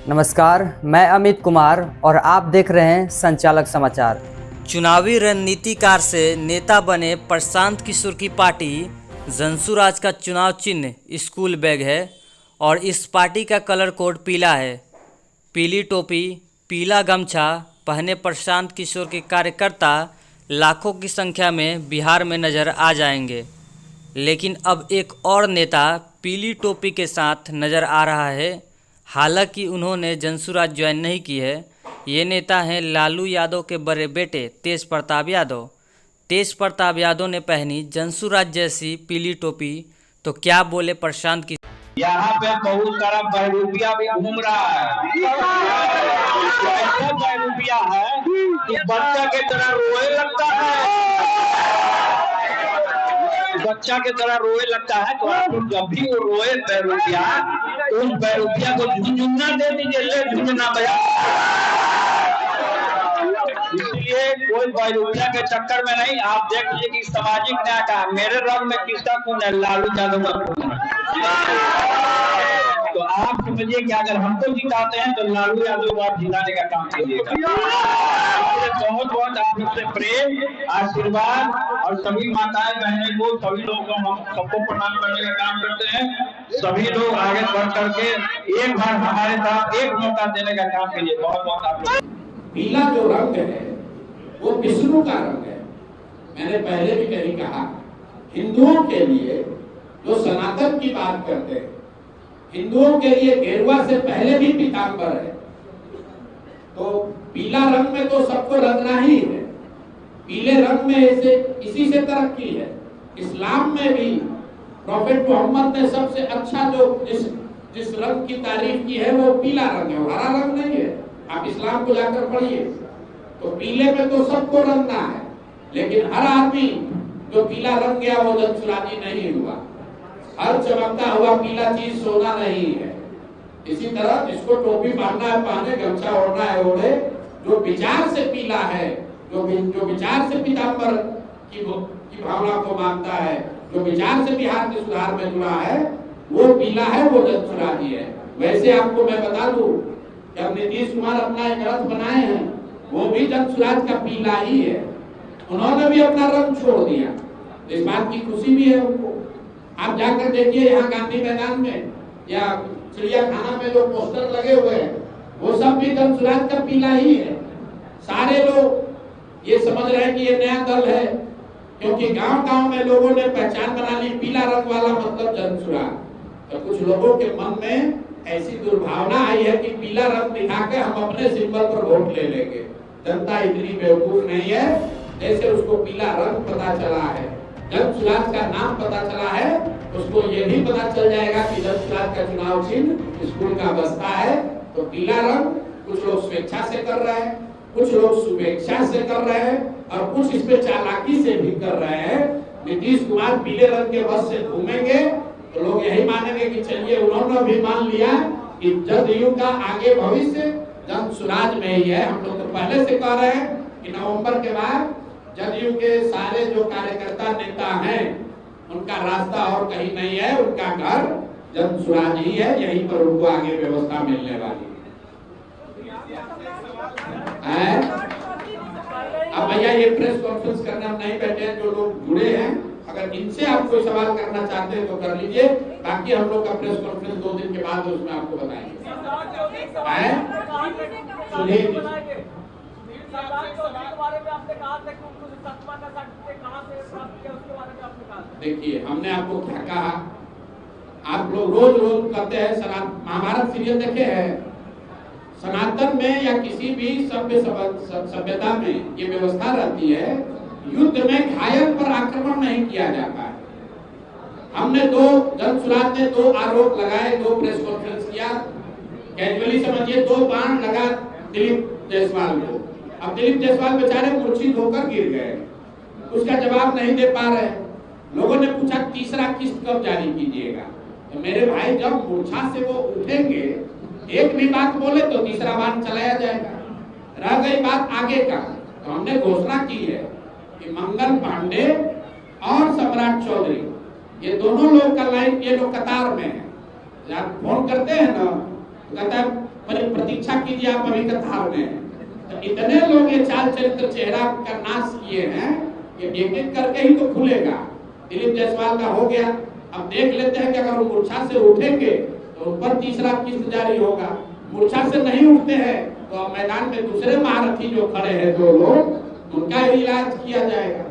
नमस्कार, मैं अमित कुमार और आप देख रहे हैं संचालक समाचार। चुनावी रणनीतिकार से नेता बने प्रशांत किशोर की पार्टी जनसुराज का चुनाव चिन्ह स्कूल बैग है और इस पार्टी का कलर कोड पीला है। पीली टोपी, पीला गमछा पहने प्रशांत किशोर के कार्यकर्ता लाखों की संख्या में बिहार में नजर आ जाएंगे। लेकिन अब एक और नेता पीली टोपी के साथ नजर आ रहा है। हालांकि उन्होंने जनसुराज ज्वाइन नहीं की है। ये नेता हैं लालू यादव के बड़े बेटे तेज प्रताप यादव। तेज प्रताप यादव ने पहनी जनसुराज जैसी पीली टोपी, तो क्या बोले प्रशांत की। यहाँ पे बहुत सारा बहरूपिया भी घूम रहा है। ऐसा बहरूपिया है कि बच्चा के तरह रोए लगता है, बच्चा के तरह रोए लगता है। तो आप जब भी वो रोए बहरूपिया, उस बहरूपिया को झुंझुना दे दीजिए, ले झुंझुना बजा। इसलिए कोई बहरूपिया के चक्कर में नहीं। आप देख लीजिए कि सामाजिक न्याय का मेरे रंग में किसका खून है, लालू यादव का खून है। तो आप समझिए कि अगर हमको जिताते हैं तो लालू यादव को आप जिताने का काम कीजिएगा। बहुत बहुत आप लोग से प्रेम, आशीर्वाद और सभी माताएं बहनें को, सभी लोगों को हम सबको प्रणाम करने का काम करते हैं। सभी लोग आगे बढ़ करके एक बार हमारे साथ एक मौका देने का काम कीजिए। बहुत बहुत आप लोग। पीला जो रंग है वो विष्णु का रंग है। मैंने पहले भी कहीं कहा, हिंदुओं के लिए जो सनातन की बात करते हैं, हिंदुओं के लिए गेरुआ से पहले भी पीतांबर है। तो पीला रंग में तो सबको रंगना ही है। पीले रंग में इसी से तरक्की है। इस्लाम में भी प्रॉफेट मोहम्मद ने सबसे अच्छा जो जिस रंग की तारीफ की है वो पीला रंग है, हरा रंग नहीं है। आप इस्लाम को जाकर पढ़िए तो पीले में तो सबको रंगना है, लेकिन हर आदमी जो पीला रंग गया वो जनसुराजी नहीं हुआ। हर चमकता हुआ पीला चीज सोना नहीं है। इसी तरह जिसको टोपी पहनना है पहने, गमछा ओढ़ना है ओढ़े। जो विचार से पीला है, जो विचार से पीतांबर की भावना को मानता है, जो विचार से बिहार के सुधार में जुड़ा है, वो पीला है, वो जनसुराजी है। वैसे आपको मैं बता दूं, जब नीतीश कुमार अपना एक रथ बनाए हैं वो भी जनसुराज का पीला ही है। उन्होंने भी अपना रंग छोड़ दिया, इस बात की खुशी भी है उनको। आप जाकर देखिए यहाँ गांधी मैदान में या चिड़ियाखाना में जो पोस्टर लगे हुए हैं वो सब भी जनसुराज का पीला ही है। सारे लोग ये समझ रहे हैं कि ये नया दल है, क्योंकि गांव-गांव में लोगों ने पहचान बना ली, पीला रंग वाला मतलब जनसुराज। तो कुछ लोगों के मन में ऐसी दुर्भावना आई है कि पीला रंग दिखा के हम अपने सिंबल पर वोट ले लेंगे। जनता इतनी बेवकूफ नहीं है। जैसे उसको पीला रंग पता चला है, जनसुराज का नाम पता चला है, उसको ये भी पता चल जाएगा कि जनसुराज का चुनाव चिन्ह स्कूल का बस्ता है। तो पीला रंग कुछ लोग स्वेच्छा से कर रहे हैं, कुछ लोग शुभेच्छा से कर रहे हैं और कुछ इस पे चालाकी से भी कर रहे हैं। नीतीश कुमार पीले रंग के बस से घूमेंगे तो लोग यही मानेंगे कि चलिए उन्होंने भी मान लिया कि जदयू का आगे भविष्य जनसुराज में ही है। हम लोग तो पहले से कह रहे हैं कि नवंबर के बाद जदयू के सारे जो कार्यकर्ता नेता हैं उनका रास्ता और कहीं नहीं है, उनका घर जनसुराज ही है, यहीं पर उनको आगे व्यवस्था मिलने वाली है। अब भैया ये प्रेस कॉन्फ्रेंस करने हम नहीं बैठे हैं, जो लोग जुड़े हैं अगर इनसे आप कोई सवाल करना चाहते हैं तो कर लीजिए, बाकी हम लोग का प्रेस कॉन्फ्रेंस 2 दिन के बाद उसमें आपको बताएंगे। देखिए हमने आपको क्या कहा, आप लोग रोज रोज कहते हैं महाभारत सीरियल देखे हैं। सनातन में या किसी भी सभ्यता में ये व्यवस्था रहती है, युद्ध में घायल पर आक्रमण नहीं किया जाता है। हमने जनसुराज ने 2 आरोप लगाए, 2 प्रेस कॉन्फ्रेंस किया। कैजुअली समझिए 2 बाण लगा दिलीप जायसवाल को। अब दिलीप जायसवाल बेचारे मूर्छित होकर गिर गए, उसका जवाब नहीं दे पा रहे। लोगों ने पूछा तीसरा किस्त कब जारी कीजिएगा। तो मेरे भाई जब मूर्छा से वो उठेंगे, एक भी बात बोले तो तीसरा बाण चलाया जाएगा। रह गई बात आगे का, तो हमने घोषणा की है कि मंगल पांडे और सम्राट चौधरी ये दोनों लोग का लाइन, ये लोग कतार में है। जब फोन करते हैं ना, कहता है पर प्रतीक्षा कीजिए आप अभी कतार में। तो इतने लोग ये चाल चरित्र चेहरा का नाश किए हैं कि एक एक करके ही तो खुलेगा। दिलीप जायसवाल का हो गया, अब देख लेते हैं कि अगर वो मूर्छा से उठेंगे तो उन पर तीसरा किस्त जारी होगा। मूर्छा से नहीं उठते हैं तो अब मैदान में दूसरे महारथी जो खड़े हैं 2 लोग, उनका इलाज किया जाएगा।